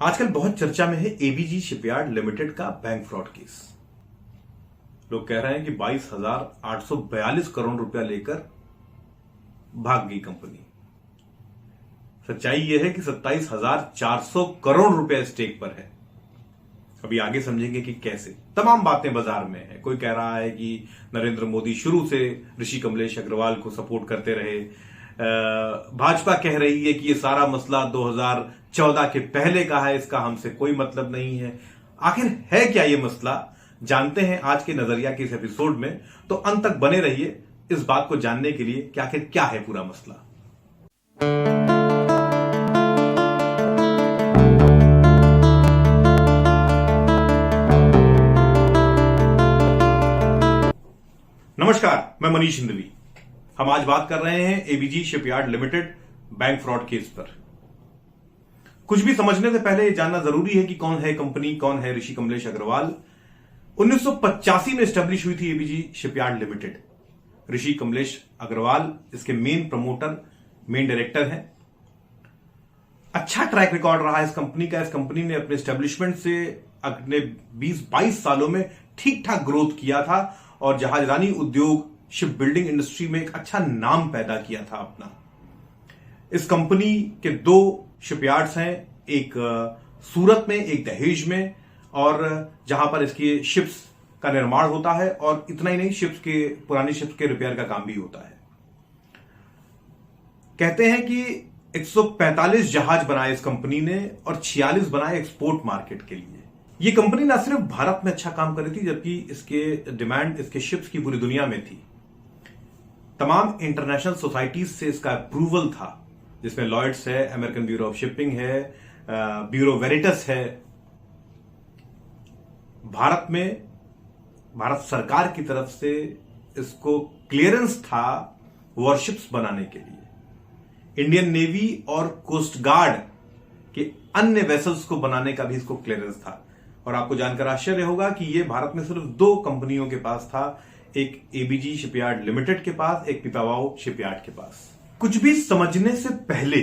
आजकल बहुत चर्चा में है एबीजी शिपयार्ड लिमिटेड का बैंक फ्रॉड केस। लोग कह रहे हैं कि 22,842 करोड़ रुपया लेकर भाग गई कंपनी। सच्चाई यह है कि 27,400 करोड़ रुपया स्टेक पर है। अभी आगे समझेंगे कि कैसे। तमाम बातें बाजार में है। कोई कह रहा है कि नरेंद्र मोदी शुरू से ऋषि कमलेश अग्रवाल को सपोर्ट करते रहे। भाजपा कह रही है कि ये सारा मसला 2014 के पहले का है, इसका हमसे कोई मतलब नहीं है। आखिर है क्या ये मसला, जानते हैं आज के नजरिया के इस एपिसोड में। तो अंत तक बने रहिए इस बात को जानने के लिए कि आखिर क्या है पूरा मसला। नमस्कार, मैं मनीष हिंदवी। हम आज बात कर रहे हैं ABG shipyard limited bank fraud case पर। कुछ भी समझने से पहले यह जानना जरूरी है कि कौन है कंपनी, कौन है ऋषि कमलेश अग्रवाल। 1985 में स्टैब्लिश हुई थी एबीजी शिपयार्ड लिमिटेड। ऋषि कमलेश अग्रवाल इसके मेन प्रमोटर, मेन डायरेक्टर हैं। अच्छा ट्रैक रिकॉर्ड रहा है इस कंपनी का। इस कंपनी ने अपने एस्टेब्लिशमेंट से अगले 20-22 सालों में ठीक ठाक ग्रोथ किया था और जहाजरानी उद्योग, शिप बिल्डिंग इंडस्ट्री में एक अच्छा नाम पैदा किया था अपना। इस कंपनी के 2 शिपयार्ड्स हैं, एक सूरत में, एक दहेज में, और जहां पर इसके शिप्स का निर्माण होता है। और इतना ही नहीं, पुरानी शिप्स के रिपेयर का काम भी होता है। कहते हैं कि 145 जहाज बनाए इस कंपनी ने और 46 बनाए एक्सपोर्ट मार्केट के लिए। ये कंपनी ना सिर्फ भारत में अच्छा काम कर रही थी, जबकि इसके डिमांड इसके शिप्स की पूरी दुनिया में थी। तमाम इंटरनेशनल सोसाइटीज से इसका अप्रूवल था, जिसमें लॉयड्स है, अमेरिकन ब्यूरो ऑफ शिपिंग है, ब्यूरो वेरिटस है। भारत में भारत सरकार की तरफ से इसको क्लियरेंस था वॉरशिप्स बनाने के लिए। इंडियन नेवी और कोस्ट गार्ड के अन्य वेसल्स को बनाने का भी इसको क्लियरेंस था। और आपको जानकर आश्चर्य होगा कि यह भारत में सिर्फ 2 कंपनियों के पास था, एक एबीजी शिपयार्ड लिमिटेड के पास, एक पिपावाव शिपयार्ड के पास। कुछ भी समझने से पहले,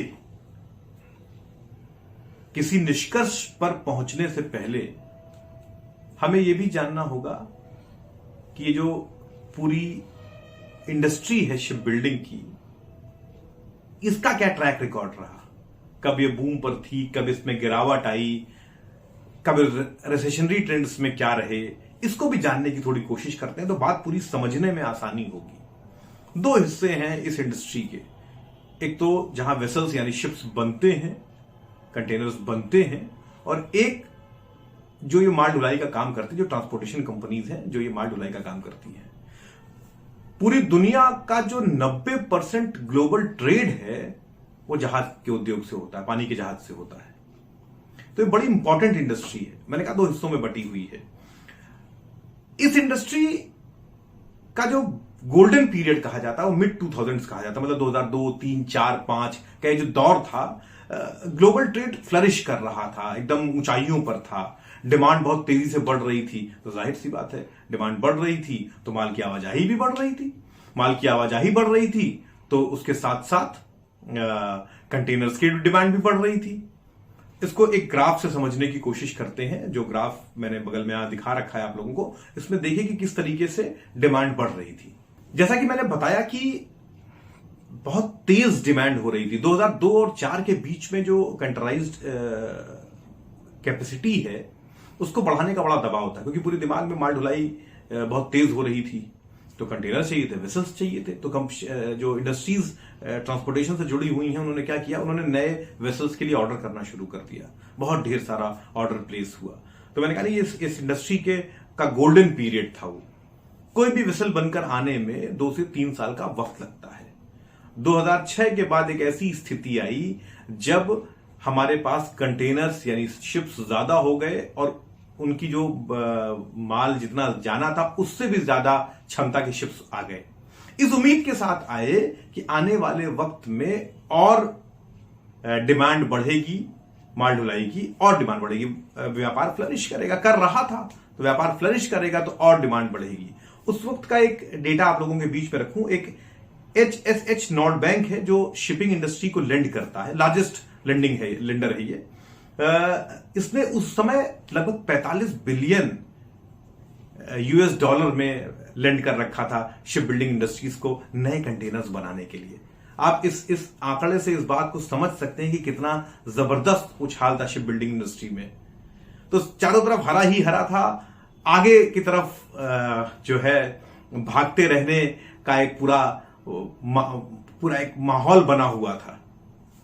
किसी निष्कर्ष पर पहुंचने से पहले, हमें यह भी जानना होगा कि ये जो पूरी इंडस्ट्री है शिप बिल्डिंग की, इसका क्या ट्रैक रिकॉर्ड रहा। कब ये बूम पर थी, कब इसमें गिरावट आई, कब रिसेशनरी ट्रेंड्स में क्या रहे, इसको भी जानने की थोड़ी कोशिश करते हैं तो बात पूरी समझने में आसानी होगी। 2 हिस्से हैं इस इंडस्ट्री के। एक तो जहां वेसल्स यानी शिप्स बनते हैं, कंटेनर्स बनते हैं, और एक जो ये माल ढुलाई का काम करती है, जो ट्रांसपोर्टेशन कंपनीज हैं जो ये माल ढुलाई का काम करती हैं। पूरी दुनिया का जो 90% ग्लोबल ट्रेड है वो जहाज के उद्योग से होता है, पानी के जहाज से होता है। तो ये बड़ी इंपॉर्टेंट इंडस्ट्री है। मैंने कहा 2 हिस्सों में बटी हुई है। इस इंडस्ट्री का जो गोल्डन पीरियड कहा जाता है वो मिड 2000s कहा जाता है, मतलब 2002, 3, 4, 5 का जो दौर था, ग्लोबल ट्रेड फ्लरिश कर रहा था, एकदम ऊंचाइयों पर था। डिमांड बहुत तेजी से बढ़ रही थी, तो जाहिर सी बात है डिमांड बढ़ रही थी तो माल की आवाजाही भी बढ़ रही थी। माल की आवाजाही बढ़ रही थी तो उसके साथ साथ कंटेनर्स की डिमांड भी बढ़ रही थी। इसको एक ग्राफ से समझने की कोशिश करते हैं। जो ग्राफ मैंने बगल में दिखा रखा है आप लोगों को, इसमें देखिए कि किस तरीके से डिमांड बढ़ रही थी। जैसा कि मैंने बताया कि बहुत तेज डिमांड हो रही थी। 2002 और 4 के बीच में जो कंटेनराइज्ड कैपेसिटी है उसको बढ़ाने का बड़ा दबाव था, क्योंकि पूरे दिमाग में माल ढुलाई बहुत तेज हो रही थी। तो कंटेनर चाहिए थे, वेसल्स चाहिए थे। तो जो इंडस्ट्रीज ट्रांसपोर्टेशन से जुड़ी हुई हैं, उन्होंने क्या किया, उन्होंने नए वेसल्स के लिए ऑर्डर करना शुरू कर दिया। बहुत ढेर सारा ऑर्डर प्लेस हुआ। तो मैंने कहा नहीं, इस इंडस्ट्री का गोल्डन पीरियड था वो। कोई भी वेसल बनकर आने में 2 से 3 साल का वक्त लगता है। 2006 के बाद एक ऐसी स्थिति आई जब हमारे पास कंटेनर्स यानी शिप्स ज्यादा हो गए और उनकी जो माल जितना जाना था उससे भी ज्यादा क्षमता के शिप्स आ गए। इस उम्मीद के साथ आए कि आने वाले वक्त में और डिमांड बढ़ेगी, माल ढुलाई की और डिमांड बढ़ेगी, व्यापार फ्लरिश करेगा, कर रहा था तो व्यापार फ्लरिश करेगा तो और डिमांड बढ़ेगी। उस वक्त का एक डेटा आप लोगों के बीच में रखूं। एक HSH नॉर्ड बैंक है जो शिपिंग इंडस्ट्री को लेंड करता है, लार्जेस्ट लेंडर है ये। इसने उस समय लगभग 45 बिलियन यूएस डॉलर में लेंड कर रखा था शिप बिल्डिंग इंडस्ट्रीज को नए कंटेनर्स बनाने के लिए। आप इस आंकड़े से इस बात को समझ सकते हैं कि कितना जबरदस्त उछाल था शिप बिल्डिंग इंडस्ट्री में। तो चारों तरफ हरा ही हरा था, आगे की तरफ जो है भागते रहने का एक पूरा एक माहौल बना हुआ था।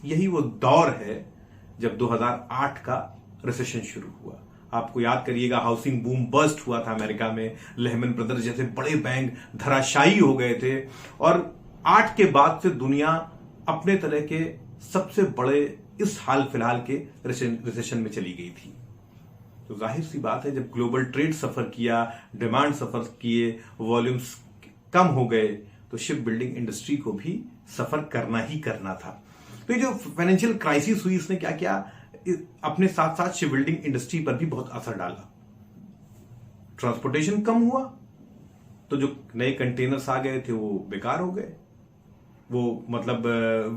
यही वो दौर है जब 2008 का रिसेशन शुरू हुआ। आपको याद करिएगा, हाउसिंग बूम बर्स्ट हुआ था अमेरिका में, लेहमैन ब्रदर्स जैसे बड़े बैंक धराशायी हो गए थे और 8 के बाद से दुनिया अपने तरह के सबसे बड़े इस हाल फिलहाल के रिसेशन में चली गई थी। तो जाहिर सी बात है, जब ग्लोबल ट्रेड सफर किया, डिमांड सफर किए, वॉल्यूम्स कम हो गए, तो शिप बिल्डिंग इंडस्ट्री को भी सफर करना ही करना था। तो ये जो फाइनेंशियल क्राइसिस हुई, इसने क्या किया, अपने साथ साथ शिप बिल्डिंग इंडस्ट्री पर भी बहुत असर डाला। ट्रांसपोर्टेशन कम हुआ तो जो नए कंटेनर्स आ गए थे वो बेकार हो गए। वो मतलब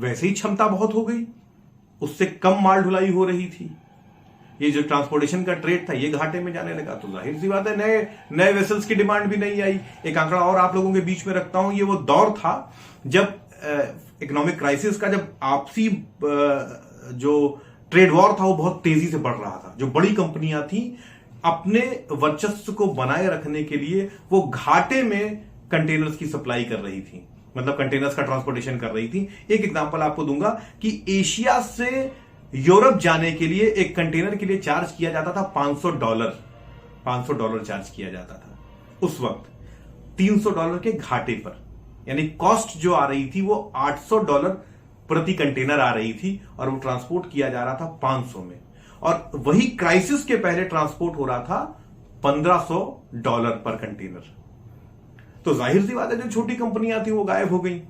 वैसे ही क्षमता बहुत हो गई, उससे कम माल ढुलाई हो रही थी। ये जो ट्रांसपोर्टेशन का ट्रेड था ये घाटे में जाने लगा। तो जाहिर सी बात है नए वेसल्स की डिमांड भी नहीं आई। एक आंकड़ा और आप लोगों के बीच में रखता हूं, ये वो दौर था जब इकोनॉमिक क्राइसिस का, जब आपसी जो ट्रेड वॉर था वो बहुत तेजी से बढ़ रहा था। जो बड़ी कंपनियां थी अपने वर्चस्व को बनाए रखने के लिए वो घाटे में कंटेनर्स की सप्लाई कर रही थी, मतलब कंटेनर्स का ट्रांसपोर्टेशन कर रही थी। एक एग्जांपल आपको दूंगा कि एशिया से यूरोप जाने के लिए एक कंटेनर के लिए चार्ज किया जाता था $500 चार्ज किया जाता था उस वक्त, $300 के घाटे पर। यानी कॉस्ट जो आ रही थी वो $800 प्रति कंटेनर आ रही थी और वो ट्रांसपोर्ट किया जा रहा था 500 में। और वही क्राइसिस के पहले ट्रांसपोर्ट हो रहा था $1500 पर कंटेनर। तो जाहिर सी बात है, जो छोटी कंपनियां थी वो गायब हो गई,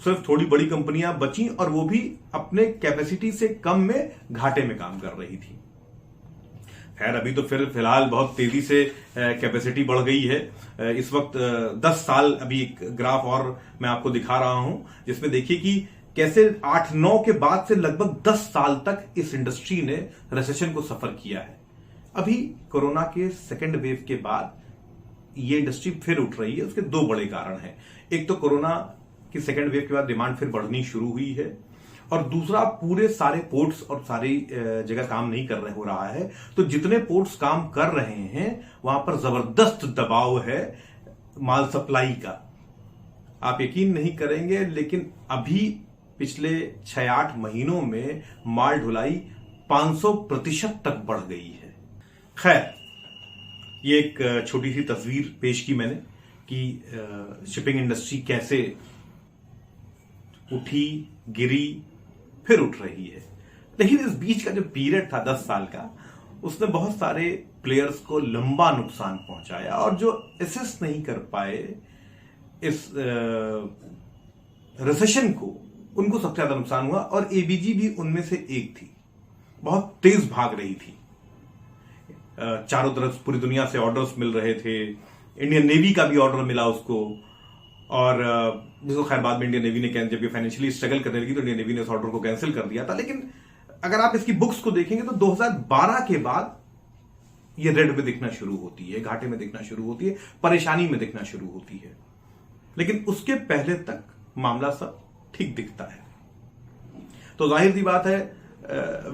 सिर्फ थोड़ी बड़ी कंपनियां बची और वो भी अपने कैपेसिटी से कम में घाटे में काम कर रही थी। खैर, अभी तो फिलहाल बहुत तेजी से कैपेसिटी बढ़ गई है। इस वक्त 10 साल, अभी एक ग्राफ और मैं आपको दिखा रहा हूं जिसमें देखिए कि कैसे 8-9 के बाद से लगभग 10 साल तक इस इंडस्ट्री ने रिसेशन को सफर किया है। अभी कोरोना के सेकेंड वेव के बाद ये इंडस्ट्री फिर उठ रही है। उसके दो बड़े कारण हैं। एक तो कोरोना की सेकेंड वेव के बाद डिमांड फिर बढ़नी शुरू हुई है, और दूसरा पूरे सारे पोर्ट्स और सारी जगह काम नहीं हो रहा है। तो जितने पोर्ट्स काम कर रहे हैं वहां पर जबरदस्त दबाव है माल सप्लाई का। आप यकीन नहीं करेंगे, लेकिन अभी पिछले 6-8 महीनों में माल ढुलाई 500% तक बढ़ गई है। खैर, ये एक छोटी सी तस्वीर पेश की मैंने कि शिपिंग इंडस्ट्री कैसे उठी, गिरी, फिर उठ रही है। लेकिन इस बीच का जो पीरियड था 10 साल का, उसने बहुत सारे प्लेयर्स को लंबा नुकसान पहुंचाया, और जो असेस नहीं कर पाए इस रिसेशन को, उनको सबसे ज्यादा नुकसान हुआ। और एबीजी भी उनमें से एक थी। बहुत तेज भाग रही थी, चारों तरफ पूरी दुनिया से ऑर्डर्स मिल रहे थे। इंडियन नेवी का भी ऑर्डर मिला उसको, और जिसको खैर बाद में इंडियन नेवी ने, जब ये फाइनेंशियली स्ट्रगल करने लगी तो इंडियन नेवी ने उस ऑर्डर को कैंसिल कर दिया था। लेकिन अगर आप इसकी बुक्स को देखेंगे तो 2012 के बाद ये रेड में दिखना शुरू होती है, घाटे में दिखना शुरू होती है, परेशानी में दिखना शुरू होती है। लेकिन उसके पहले तक मामला सब ठीक दिखता है। तो जाहिर सी बात है,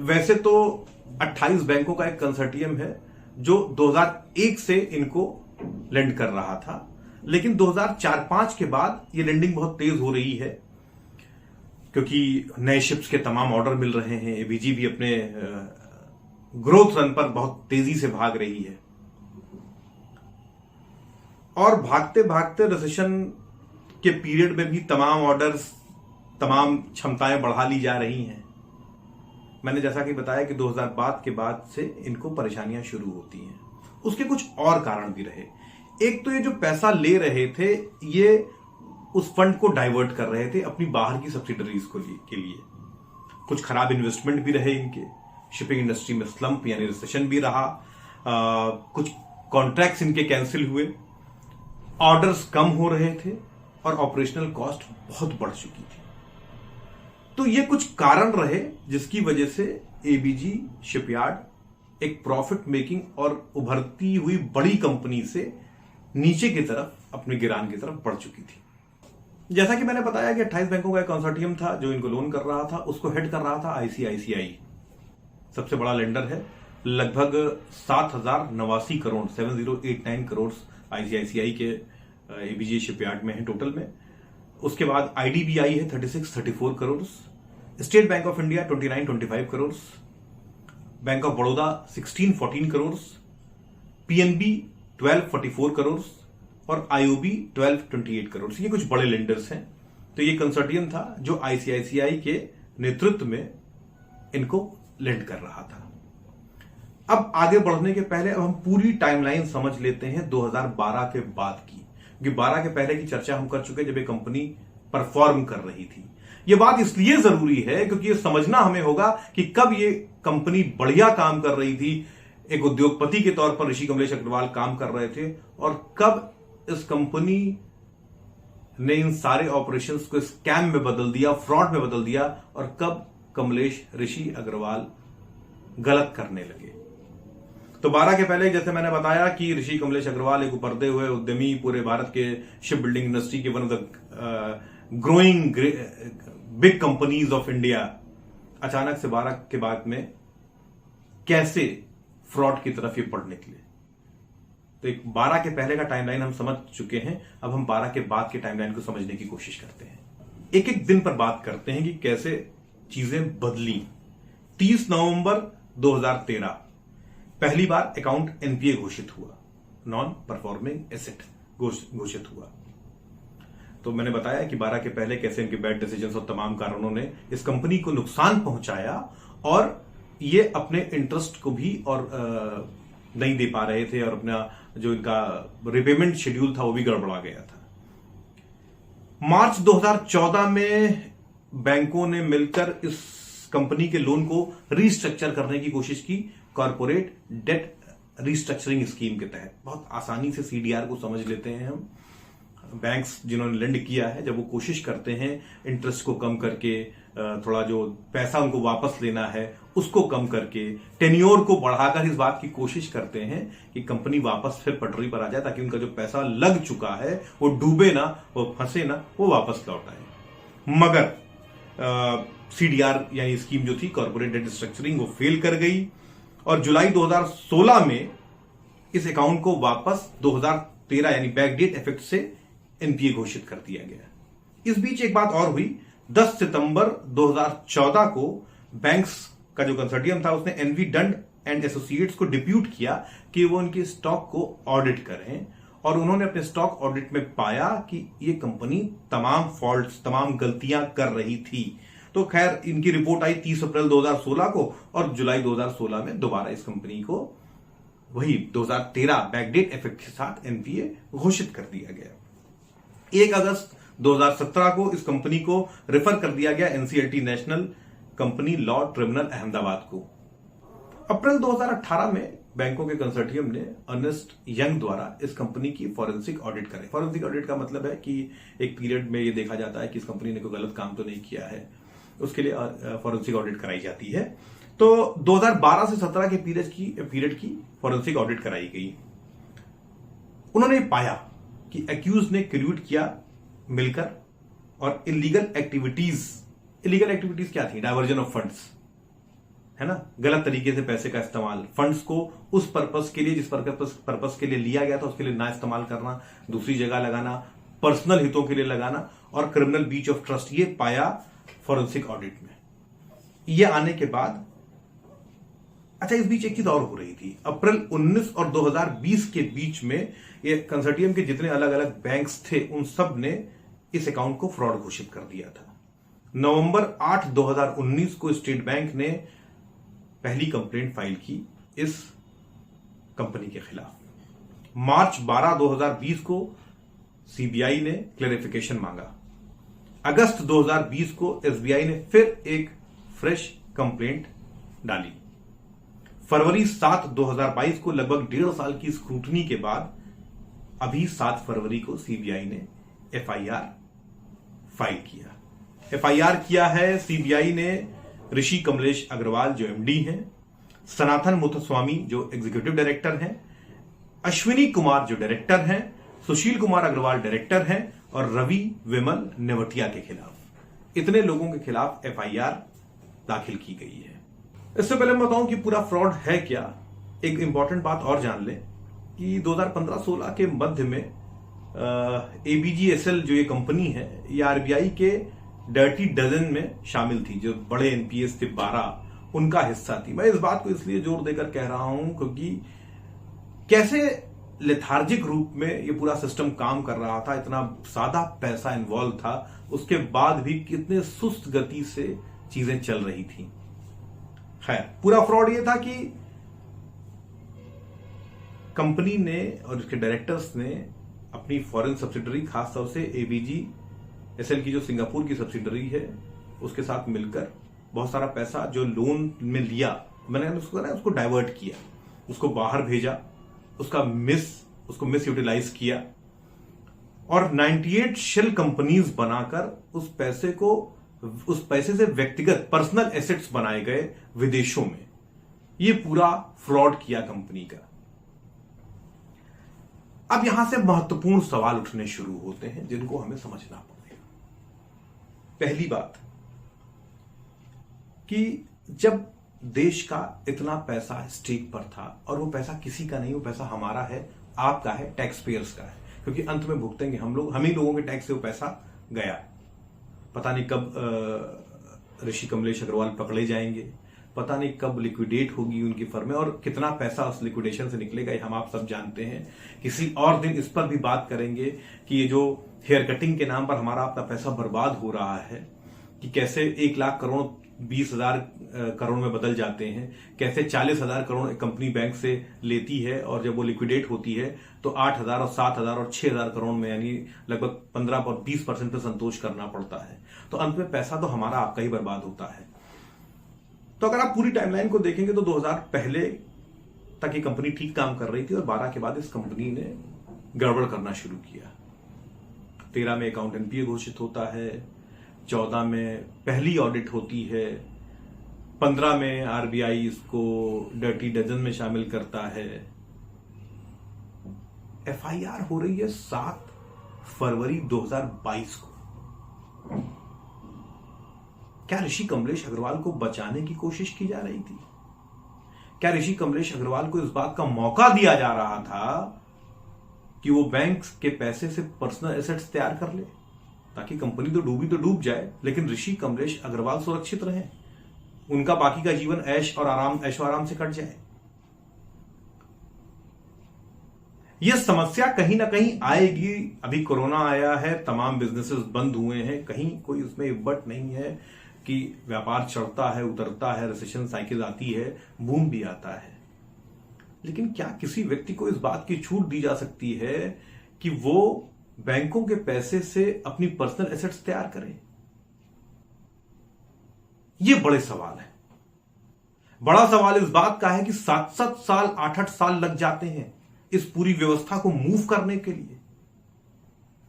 वैसे तो 28 बैंकों का एक कंसोर्टियम है जो 2001 से इनको लेंड कर रहा था, लेकिन 2004-5 के बाद ये लेंडिंग बहुत तेज हो रही है, क्योंकि नए शिप्स के तमाम ऑर्डर मिल रहे हैं। एबीजी भी अपने ग्रोथ रन पर बहुत तेजी से भाग रही है, और भागते भागते रिसेशन के पीरियड में भी तमाम ऑर्डर्स, तमाम क्षमताएं बढ़ा ली जा रही हैं। मैंने जैसा कि बताया कि 2000 के बाद से इनको परेशानियां शुरू होती हैं। उसके कुछ और कारण भी रहे। एक तो ये जो पैसा ले रहे थे, ये उस फंड को डाइवर्ट कर रहे थे अपनी बाहर की सब्सिडरीज के लिए। कुछ खराब इन्वेस्टमेंट भी रहे इनके, शिपिंग इंडस्ट्री में स्लंप यानी रिसेशन भी रहा, कुछ कॉन्ट्रैक्ट्स इनके कैंसिल हुए, ऑर्डर्स कम हो रहे थे, और ऑपरेशनल कॉस्ट बहुत बढ़ चुकी थी। तो ये कुछ कारण रहे जिसकी वजह से एबीजी शिपयार्ड एक प्रॉफिट मेकिंग और उभरती हुई बड़ी कंपनी से नीचे की तरफ अपने गिरान की तरफ बढ़ चुकी थी। जैसा कि मैंने बताया कि 28 बैंकों का एक कंसोर्टियम था जो इनको लोन कर रहा था, उसको हेड कर रहा था आईसीआईसीआई, सबसे बड़ा लेंडर है। लगभग 7,089 करोड़ 7089 करोड़ आईसीआईसीआई के एबीजी शिपयार्ड में है टोटल में। उसके बाद आईडीबीआई है 3634 crore, state bank of India 2925 crore, bank of Baroda 1614 crore, PNB 1244 crore और आईओबी 1228 करोड़। ये कुछ बड़े लेंडर्स हैं। तो ये कंसोर्टियम था जो आईसीआईसीआई के नेतृत्व में इनको लेंड कर रहा था। अब आगे बढ़ने के पहले अब हम पूरी टाइमलाइन समझ लेते हैं 2012 के बाद की, क्योंकि 12 के पहले की चर्चा हम कर चुके जब ये कंपनी परफॉर्म कर रही थी। ये बात इसलिए जरूरी है क्योंकि ये समझना हमें होगा कि कब ये कंपनी बढ़िया काम कर रही थी, एक उद्योगपति के तौर पर ऋषि कमलेश अग्रवाल काम कर रहे थे, और कब इस कंपनी ने इन सारे ऑपरेशंस को स्कैम में बदल दिया, फ्रॉड में बदल दिया, और कब कमलेश ऋषि अग्रवाल गलत करने लगे। तो 12 के पहले जैसे मैंने बताया कि ऋषि कमलेश अग्रवाल एक उभरते हुए उद्यमी, पूरे भारत के शिप बिल्डिंग इंडस्ट्री के one of the growing big companies of India, अचानक से 12 के बाद में कैसे फ्रॉड की तरफ ये बढ़ निकले। तो एक 12 के पहले का टाइमलाइन हम समझ चुके हैं, अब हम 12 के बाद के टाइमलाइन को समझने की कोशिश करते हैं। एक एक दिन पर बात करते हैं कि कैसे चीजें बदली। 30 नवंबर 2013 पहली बार अकाउंट एनपीए घोषित हुआ, नॉन परफॉर्मिंग एसेट घोषित हुआ। तो मैंने बताया कि 12 के पहले कैसे इनके बैड डिसीजंस और तमाम कारणों ने इस कंपनी को नुकसान पहुंचाया, और ये अपने इंटरेस्ट को भी और नहीं दे पा रहे थे, और अपना जो इनका रिपेमेंट शेड्यूल था वो भी गड़बड़ा गया था। मार्च 2014 में बैंकों ने मिलकर इस कंपनी के लोन को रीस्ट्रक्चर करने की कोशिश की, कॉर्पोरेट डेट रीस्ट्रक्चरिंग स्कीम के तहत। बहुत आसानी से सीडीआर को समझ लेते हैं हम। बैंक्स जिन्होंने लेंड किया है, जब वो कोशिश करते हैं इंटरेस्ट को कम करके, थोड़ा जो पैसा उनको वापस लेना है उसको कम करके, टेन्योर को बढ़ाकर इस बात की कोशिश करते हैं कि कंपनी वापस फिर पटरी पर आ जाए, ताकि उनका जो पैसा लग चुका है वो डूबे ना, वो फंसे ना, वो वापस लौट आए। मगर सीडीआर यानी स्कीम जो थी कॉर्पोरेट डेट स्ट्रक्चरिंग, वो फेल कर गई, और जुलाई 2016 में इस अकाउंट को वापस 2013 यानी बैकडेट इफेक्ट से एनपीए घोषित कर दिया गया। इस बीच एक बात और हुई, 10 सितंबर 2014 को बैंक्स का जो कंसोर्टियम था उसने एनवी डंड एंड एसोसिएट्स को डिप्यूट किया कि वो उनके स्टॉक को ऑडिट करें, और उन्होंने अपने स्टॉक ऑडिट में पाया कि ये कंपनी तमाम फॉल्ट्स, तमाम गलतियां कर रही थी। तो खैर इनकी रिपोर्ट आई 30 अप्रैल 2016 को, और जुलाई 2016 में दोबारा इस कंपनी को वही 2013 बैकडेट इफेक्ट के साथ एनपीए घोषित कर दिया गया। 1 अगस्त 2017 को इस कंपनी को रेफर कर दिया गया NCLT national company law tribunal Ahmedabad को। अप्रैल 2018 में बैंकों के कंसोर्टियम ने अर्नेस्ट यंग द्वारा इस कंपनी की फॉरेंसिक ऑडिट करे। फॉरेंसिक ऑडिट का मतलब है कि एक पीरियड में ये देखा जाता है कि इस कंपनी ने कोई गलत काम तो नहीं किया है, उसके लिए फॉरेंसिक ऑडिट कराई जाती है। तो 2012 से 17 के पीरियड की फॉरेंसिक ऑडिट कराई गई। उन्होंने पाया कि एक्यूज ने क्रिएट किया मिलकर, और इलीगल एक्टिविटीज क्या थी? डायवर्जन ऑफ फंड्स, है ना, गलत तरीके से पैसे का इस्तेमाल, फंड्स को उस पर्पस के लिए जिस पर्पस के लिए लिया गया था उसके लिए ना इस्तेमाल करना, दूसरी जगह लगाना, पर्सनल हितों के लिए लगाना, और क्रिमिनल ब्रीच ऑफ ट्रस्ट, ये पाया फॉरेंसिक ऑडिट में। ये आने के बाद अच्छा, इस बीच एक चीज और हो रही थी। अप्रैल 19 और 2020 के बीच में ये कंसोर्टियम के जितने अलग अलग बैंक्स थे उन सब ने इस अकाउंट को फ्रॉड घोषित कर दिया था। नवंबर 8, 2019 को स्टेट बैंक ने पहली कंप्लेंट फाइल की इस कंपनी के खिलाफ। मार्च 12, 2020 को सीबीआई ने क्लैरिफिकेशन मांगा। अगस्त 2020 को एसबीआई ने फिर एक फ्रेश कंप्लेंट डाली। फरवरी 7, 2022 को लगभग 1.5 साल की स्क्रूटनी के बाद अभी 7 फरवरी को सीबीआई ने एफआईआर फाइल किया। एफआईआर किया है सीबीआई ने ऋषि कमलेश अग्रवाल जो एमडी हैं, सनातन मुथुस्वामी जो एग्जीक्यूटिव डायरेक्टर हैं, अश्विनी कुमार जो डायरेक्टर हैं, सुशील कुमार अग्रवाल डायरेक्टर हैं और रवि विमल नेवटिया के खिलाफ, इतने लोगों के खिलाफ एफआईआर दाखिल की गई है। इससे पहले मैं बताऊं कि पूरा फ्रॉड है क्या, एक इंपॉर्टेंट बात और जान लें कि 2015-16 के मध्य में एबीजीएसएल जो ये कंपनी है ये आरबीआई के डर्टी डजन में शामिल थी, जो बड़े एनपीएस थे 12 उनका हिस्सा थी। मैं इस बात को इसलिए जोर देकर कह रहा हूं क्योंकि कैसे लेथार्जिक रूप में ये पूरा सिस्टम काम कर रहा था, इतना ज्यादा पैसा इन्वॉल्व था, उसके बाद भी कितने सुस्त गति से चीजें चल रही थी। खैर, पूरा फ्रॉड ये था कि कंपनी ने और उसके डायरेक्टर्स ने अपनी फॉरेन सब्सिडरी, खासतौर से एबीजीएसएल की जो सिंगापुर की सब्सिडरी है उसके साथ मिलकर बहुत सारा पैसा जो लोन में लिया, मैंने उसको डाइवर्ट किया, उसको बाहर भेजा, उसको मिस यूटिलाइज किया और 98 शेल कंपनीज बनाकर उस पैसे से व्यक्तिगत पर्सनल एसेट्स बनाए गए विदेशों में। ये पूरा फ्रॉड किया कंपनी का। अब यहां से महत्वपूर्ण सवाल उठने शुरू होते हैं जिनको हमें समझना पड़ेगा। पहली बात कि जब देश का इतना पैसा स्टेक पर था और वो पैसा किसी का नहीं, वो पैसा हमारा है, आपका है, टैक्स पेयर्स का है, क्योंकि अंत में भुगतेंगे हम लोग, हम ही लोगों के टैक्स से वो पैसा गया। पता नहीं कब ऋषि कमलेश अग्रवाल पकड़े जाएंगे, पता नहीं कब लिक्विडेट होगी उनकी फर्में और कितना पैसा उस लिक्विडेशन से निकलेगा, ये हम आप सब जानते हैं। किसी और दिन इस पर भी बात करेंगे कि ये जो हेयर कटिंग के नाम पर हमारा अपना पैसा बर्बाद हो रहा है, कि कैसे 1 लाख करोड़ 20,000 करोड़ में बदल जाते हैं, कैसे 40,000 करोड़ कंपनी बैंक से लेती है और जब वो लिक्विडेट होती है तो 8,000 और 7,000 और 6,000 करोड़ में, यानी लगभग 15 और 20% पे संतोष करना पड़ता है। तो अंत में पैसा तो हमारा आपका ही बर्बाद होता है। तो अगर आप पूरी टाइमलाइन को देखेंगे तो 2000 पहले तक ये कंपनी ठीक काम कर रही थी और 12 के बाद इस कंपनी ने गड़बड़ करना शुरू किया। 13 में अकाउंट एनपीए घोषित होता है, 14 में पहली ऑडिट होती है, 15 में आरबीआई इसको डर्टी डजन में शामिल करता है। एफआईआर हो रही है 7 फरवरी 2022 को। क्या ऋषि कमलेश अग्रवाल को बचाने की कोशिश की जा रही थी? क्या ऋषि कमलेश अग्रवाल को इस बात का मौका दिया जा रहा था कि वो बैंक के पैसे से पर्सनल एसेट्स तैयार कर ले, ताकि कंपनी तो डूब जाए लेकिन ऋषि कमलेश अग्रवाल सुरक्षित रहे, उनका बाकी का जीवन ऐशो आराम से कट जाए? यह समस्या कहीं ना कहीं आएगी। अभी कोरोना आया है, तमाम बिजनेसेस बंद हुए हैं, कहीं कोई उसमें इब्बट नहीं है कि व्यापार चढ़ता है, उतरता है, रिसेशन साइकिल आती है, बूम भी आता है। लेकिन क्या किसी व्यक्ति को इस बात की छूट दी जा सकती है कि वो बैंकों के पैसे से अपनी पर्सनल एसेट्स तैयार करे? ये बड़े सवाल है। बड़ा सवाल इस बात का है कि 7-7 साल 8-8 साल लग जाते हैं इस पूरी व्यवस्था को मूव करने के लिए।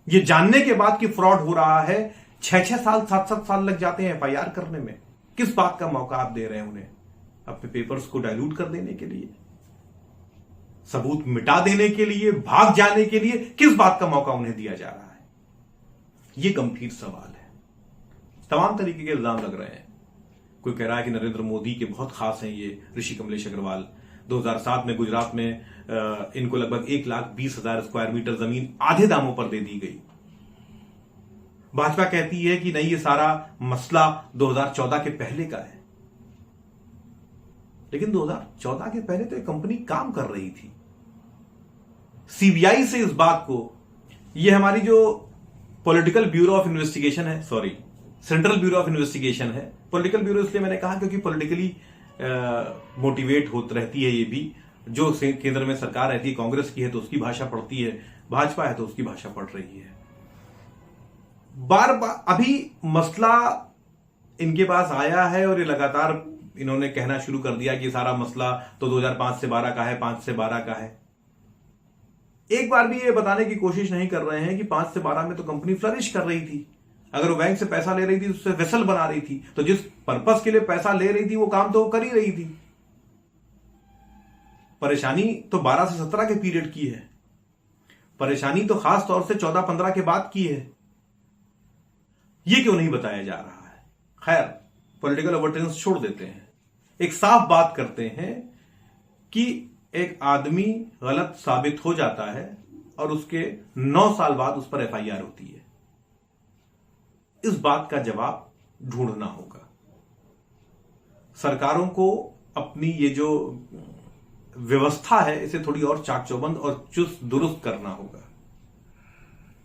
ये जानने के बाद कि फ्रॉड हो रहा है 6-6 साल 7-7 साल लग जाते हैं एफआईआर करने में। किस बात का मौका आप दे रहे हैं उन्हें? अपने पेपर्स को डाइल्यूट कर देने के लिए, सबूत मिटा देने के लिए, भाग जाने के लिए? किस बात का मौका उन्हें दिया जा रहा है? यह गंभीर सवाल है। तमाम तरीके के इल्जाम लग रहे हैं। कोई कह रहा है कि नरेंद्र मोदी के बहुत खास हैं ये ऋषि कमलेश अग्रवाल। 2007 में गुजरात में इनको लगभग 1,20,000 स्क्वायर मीटर जमीन आधे दामों पर दे दी गई। भाजपा कहती है कि नहीं, ये सारा मसला 2014 के पहले का है। लेकिन 2014 के पहले तो ये कंपनी काम कर रही थी। सीबीआई से इस बात को, ये हमारी जो पॉलिटिकल ब्यूरो ऑफ इन्वेस्टिगेशन है, sorry central bureau of investigation है। पॉलिटिकल ब्यूरो इसलिए मैंने कहा क्योंकि पॉलिटिकली मोटिवेट होती रहती है ये भी। जो केंद्र में सरकार रहती है, कांग्रेस की है तो उसकी भाषा पढ़ती है, भाजपा है तो उसकी भाषा पढ़ रही है। बार बार अभी मसला इनके पास आया है और ये लगातार इन्होंने कहना शुरू कर दिया कि सारा मसला तो 2005 से 12 का है, 5 से 12 का है। एक बार भी ये बताने की कोशिश नहीं कर रहे हैं कि 5 से 12 में तो कंपनी फ्लरिश कर रही थी, अगर वो बैंक से पैसा ले रही थी तो उससे वेसल बना रही थी, तो जिस पर्पस के लिए पैसा ले रही थी वो काम तो वो कर ही रही थी। परेशानी तो 12 से 17 के पीरियड की है, परेशानी तो खास तौर से 14-15 के बाद की है। ये क्यों नहीं बताया जा रहा है? खैर, पॉलिटिकल ओवरटर्न्स छोड़ देते हैं, एक साफ बात करते हैं कि एक आदमी गलत साबित हो जाता है और उसके 9 साल बाद उस पर एफआईआर होती है। इस बात का जवाब ढूंढना होगा। सरकारों को अपनी ये जो व्यवस्था है इसे थोड़ी और चाक चौबंद और चुस्त दुरुस्त करना होगा।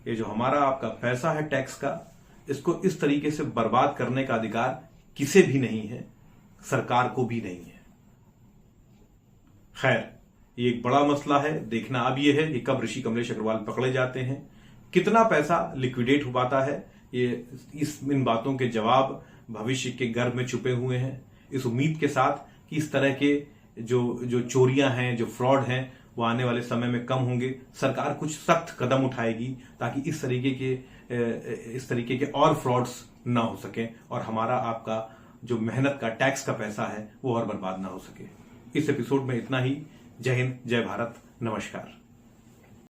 ये जो हमारा आपका पैसा है टैक्स का, इसको इस तरीके से बर्बाद करने का अधिकार किसे भी नहीं है, सरकार को भी नहीं है। खैर, ये एक बड़ा मसला है। देखना अब यह है कि कब ऋषि कमलेश अग्रवाल पकड़े जाते हैं, कितना पैसा लिक्विडेट हो पाता है। इन बातों के जवाब भविष्य के गर्भ में छुपे हुए हैं, इस उम्मीद के साथ कि इस तरह के जो चोरियां हैं, जो फ्रॉड हैं, वो आने वाले समय में कम होंगे। सरकार कुछ सख्त कदम उठाएगी ताकि इस तरीके के और फ्रॉड्स ना हो सके और हमारा आपका जो मेहनत का टैक्स का पैसा है वो और बर्बाद ना हो सके। इस एपिसोड में इतना ही। जय हिंद, जय भारत, नमस्कार।